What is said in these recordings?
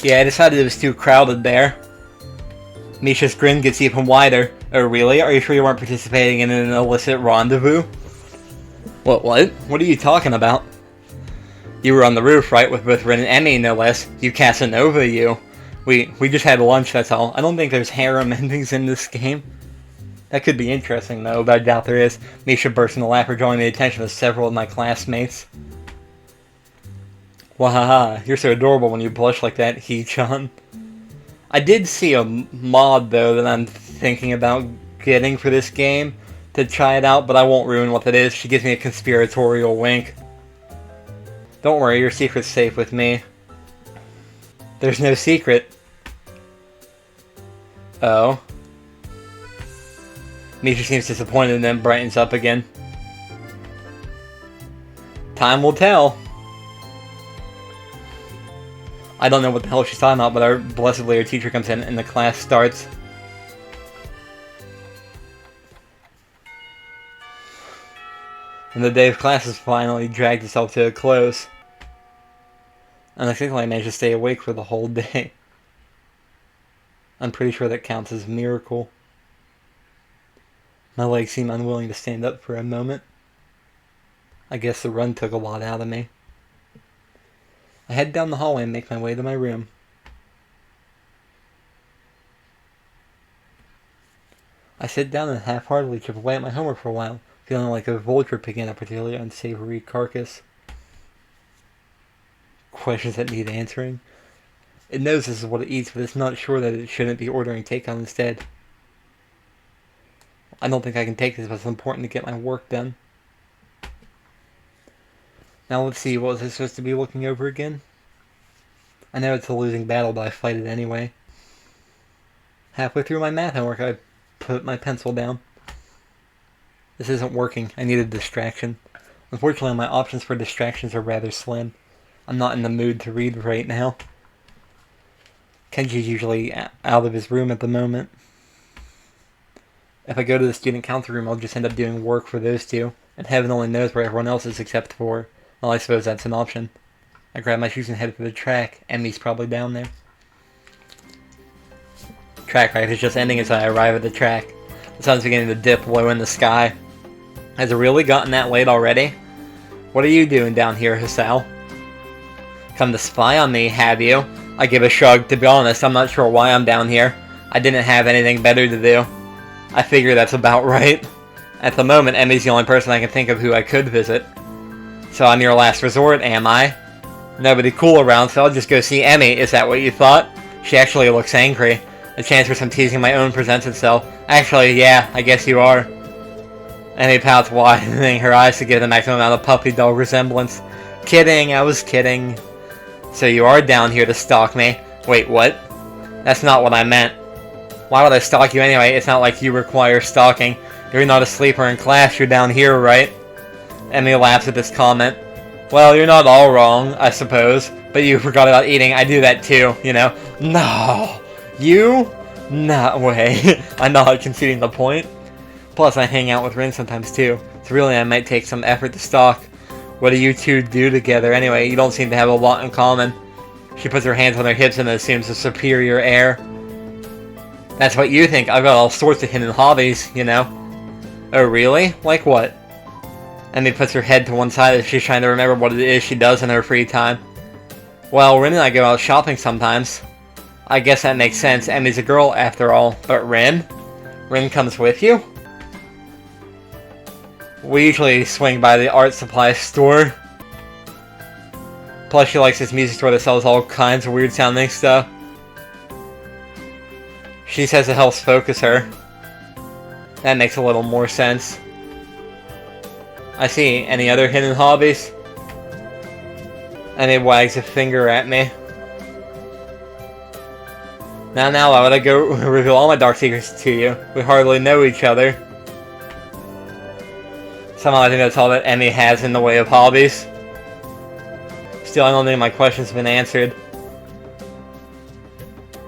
Yeah, I decided it was too crowded there. Misha's grin gets even wider. Oh really? Are you sure you weren't participating in an illicit rendezvous? What? What are you talking about? You were on the roof, right, with both Rin and Emmy, no less. You Casanova, you. We just had lunch, that's all. I don't think there's harem endings in this game. That could be interesting, though, but I doubt there is. Misha burst into laughter, drawing the attention of several of my classmates. Wahaha, you're so adorable when you blush like that, Hee-chan. I did see a mod, though, that I'm thinking about getting for this game to try it out, but I won't ruin what it is. She gives me a conspiratorial wink. Don't worry, your secret's safe with me. There's no secret. Oh. Misha seems disappointed and then brightens up again. Time will tell. I don't know what the hell she's talking about, but blessedly our teacher comes in and the class starts. And the day of class has finally dragged itself to a close. And I think I managed to stay awake for the whole day. I'm pretty sure that counts as a miracle. My legs seem unwilling to stand up for a moment. I guess the run took a lot out of me. I head down the hallway and make my way to my room. I sit down and half-heartedly chip away at my homework for a while, feeling like a vulture picking a particularly unsavory carcass. Questions that need answering. It knows this is what it eats, but it's not sure that it shouldn't be ordering takeout instead. I don't think I can take this, but it's important to get my work done. Now let's see, what was I supposed to be looking over again? I know it's a losing battle, but I fight it anyway. Halfway through my math homework, I put my pencil down. This isn't working. I need a distraction. Unfortunately, my options for distractions are rather slim. I'm not in the mood to read right now. Kenji's usually out of his room at the moment. If I go to the student council room, I'll just end up doing work for those two. And heaven only knows where everyone else is except for... Well, I suppose that's an option. I grab my shoes and head for the track. Emmy's probably down there. Track ride is just ending as I arrive at the track. The sun's beginning to dip low in the sky. Has it really gotten that late already? What are you doing down here, Hisao? Come to spy on me, have you? I give a shrug. To be honest, I'm not sure why I'm down here. I didn't have anything better to do. I figure that's about right. At the moment, Emmy's the only person I can think of who I could visit. So I'm your last resort, am I? Nobody cool around, so I'll just go see Emmy. Is that what you thought? She actually looks angry. A chance for some teasing my own presents itself. Actually, yeah, I guess you are. Emmy pouts, widening her eyes to give the maximum amount of puppy dog resemblance. Kidding, I was kidding. So you are down here to stalk me. Wait, what? That's not what I meant. Why would I stalk you anyway? It's not like you require stalking. You're not a sleeper in class, you're down here, right? Emmy laughs at this comment. Well, you're not all wrong, I suppose. But you forgot about eating. I do that too, you know? No! You? No way. I'm not conceding the point. Plus, I hang out with Rin sometimes too. So really, I might take some effort to stalk. What do you two do together anyway? You don't seem to have a lot in common. She puts her hands on her hips and assumes a superior air. That's what you think. I've got all sorts of hidden hobbies, you know. Oh, really? Like what? Emmy puts her head to one side as she's trying to remember what it is she does in her free time. Well, Rin and I go out shopping sometimes. I guess that makes sense. Emmy's a girl after all. But Rin? Rin comes with you? We usually swing by the art supply store. Plus she likes this music store that sells all kinds of weird sounding stuff. She says it helps focus her. That makes a little more sense. I see. Any other hidden hobbies? Emmy wags a finger at me. Now, why would I go reveal all my dark secrets to you? We hardly know each other. Somehow I think that's all that Emmy has in the way of hobbies. Still, I don't think my questions have been answered.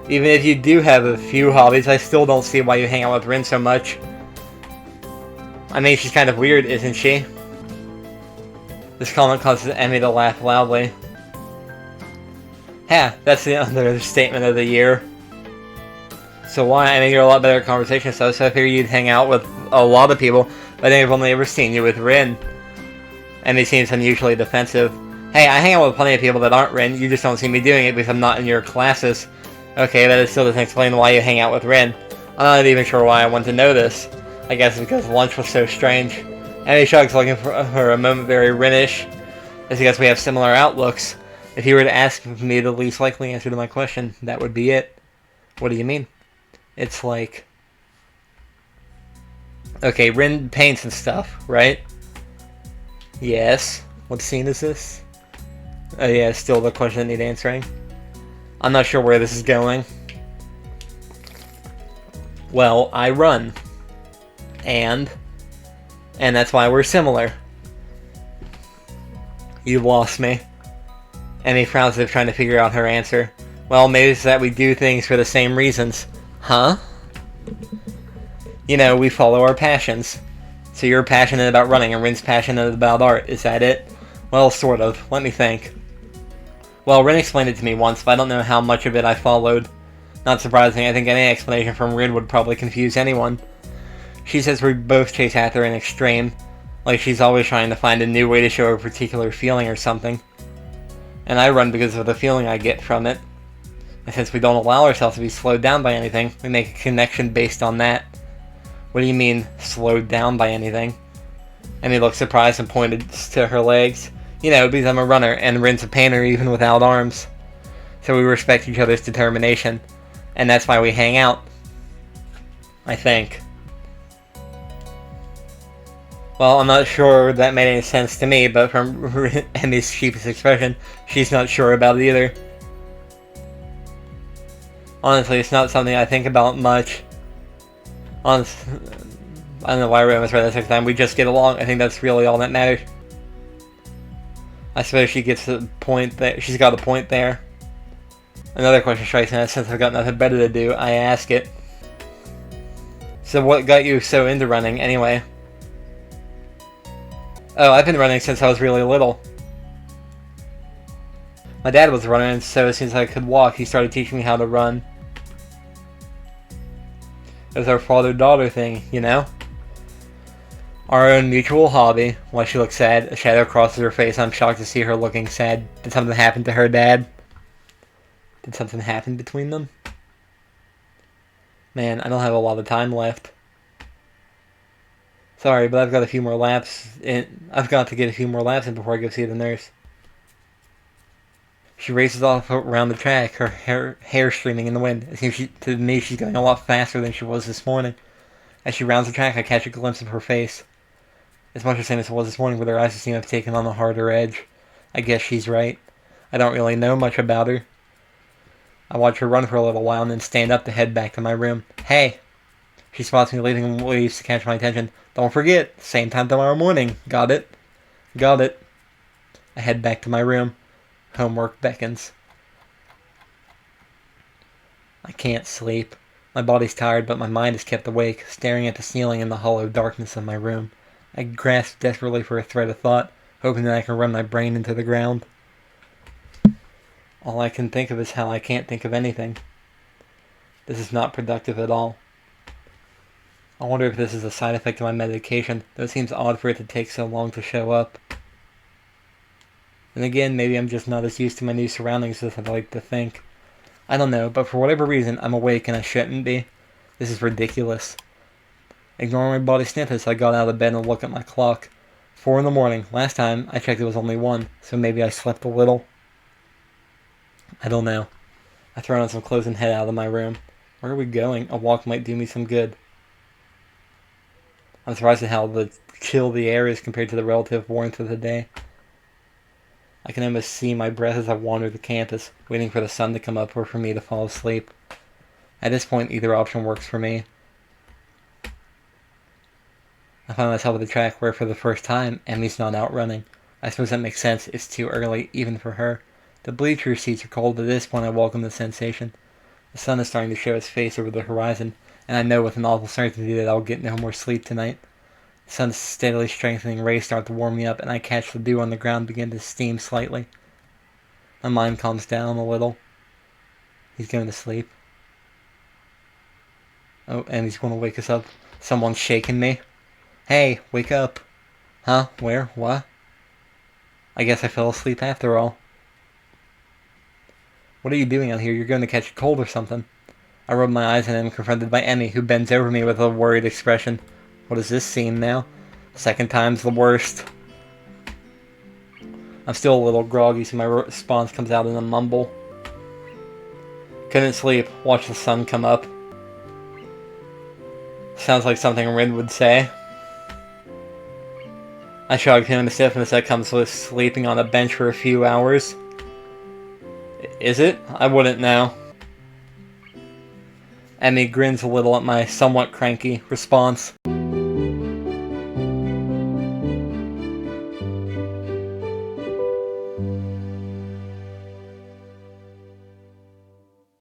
Even if you do have a few hobbies, I still don't see why you hang out with Rin so much. I mean, she's kind of weird, isn't she? This comment causes Emmy to laugh loudly. Yeah, that's the understatement of the year. So why? I mean, you're a lot better at conversation stuff, so I figured you'd hang out with a lot of people, but I think I've only ever seen you with Rin. And he seems unusually defensive. Hey, I hang out with plenty of people that aren't Rin, you just don't see me doing it because I'm not in your classes. Okay, that still doesn't explain why you hang out with Rin. I'm not even sure why I want to know this. I guess it's because lunch was so strange. Annie shrugs, looking for a moment very Rin-ish. It's because we have similar outlooks. If you were to ask me the least likely answer to my question, that would be it. What do you mean? It's like... Okay, Rin paints and stuff, right? Yes. What scene is this? Oh yeah, still the question that needs answering. I'm not sure where this is going. Well, I run. And that's why we're similar. You lost me. Emmy frowns as if trying to figure out her answer. Well, maybe it's that we do things for the same reasons. Huh? You know, we follow our passions. So you're passionate about running and Rin's passionate about art. Is that it? Well, sort of. Let me think. Well, Rin explained it to me once, but I don't know how much of it I followed. Not surprising, I think any explanation from Rin would probably confuse anyone. She says we both chase after an extreme, like she's always trying to find a new way to show a particular feeling or something. And I run because of the feeling I get from it. And since we don't allow ourselves to be slowed down by anything, we make a connection based on that. What do you mean, slowed down by anything? And he looked surprised and pointed to her legs. You know, because I'm a runner, and Rin's a painter even without arms. So we respect each other's determination. And that's why we hang out. I think. Well, I'm not sure that made any sense to me, but from Emmy's sheepish expression, she's not sure about it either. Honestly, it's not something I think about much. I don't know why I almost read that second time. We just get along. I think that's really all that matters. I suppose she gets the point that she's got a point there. Another question strikes me, since I've got nothing better to do, I ask it. So what got you so into running, anyway? Oh, I've been running since I was really little. My dad was a runner, and so as soon as I could walk, he started teaching me how to run. It was our father-daughter thing, you know? Our own mutual hobby. Why she looks sad. A shadow crosses her face. I'm shocked to see her looking sad. Did something happen to her dad? Did something happen between them? Man, I don't have a lot of time left. Sorry, but I've got a few more laps in. I've got to get a few more laps in before I go see the nurse. She races off around the track, her hair streaming in the wind. It seems to me she's going a lot faster than she was this morning. As she rounds the track, I catch a glimpse of her face. It's much the same as it was this morning, but her eyes seem to have taken on a harder edge. I guess she's right. I don't really know much about her. I watch her run for a little while and then stand up to head back to my room. Hey! She spots me leaving and waves to catch my attention. Don't forget, same time tomorrow morning. Got it? Got it. I head back to my room. Homework beckons. I can't sleep. My body's tired, but my mind is kept awake, staring at the ceiling in the hollow darkness of my room. I grasp desperately for a thread of thought, hoping that I can run my brain into the ground. All I can think of is how I can't think of anything. This is not productive at all. I wonder if this is a side effect of my medication, though it seems odd for it to take so long to show up. And again, maybe I'm just not as used to my new surroundings as I'd like to think. I don't know, but for whatever reason, I'm awake and I shouldn't be. This is ridiculous. Ignoring my body snippets, I got out of bed and looked at my clock. 4 in the morning. Last time I checked it was only 1, so maybe I slept a little. I don't know. I throw on some clothes and head out of my room. Where are we going? A walk might do me some good. I'm surprised at how chill the air is compared to the relative warmth of the day. I can almost see my breath as I wander the campus, waiting for the sun to come up or for me to fall asleep. At this point, either option works for me. I find myself at the track where, for the first time, Emmy's not out running. I suppose that makes sense. It's too early, even for her. The bleacher seats are cold. At this point, I welcome the sensation. The sun is starting to show its face over the horizon, and I know with an awful certainty that I'll get no more sleep tonight. The sun's steadily strengthening rays start to warm me up, and I catch the dew on the ground begin to steam slightly. My mind calms down a little. He's going to sleep. Oh, and he's going to wake us up. Someone's shaking me. Hey, wake up. Huh? Where? What? I guess I fell asleep after all. What are you doing out here? You're going to catch a cold or something. I rub my eyes and am confronted by Emmy, who bends over me with a worried expression. What is this scene now? Second time's the worst. I'm still a little groggy, so my response comes out in a mumble. Couldn't sleep. Watch the sun come up. Sounds like something Rin would say. I shrugged him, and the stiffness that comes with sleeping on a bench for a few hours. Is it? I wouldn't know. Emmy grins a little at my somewhat cranky response.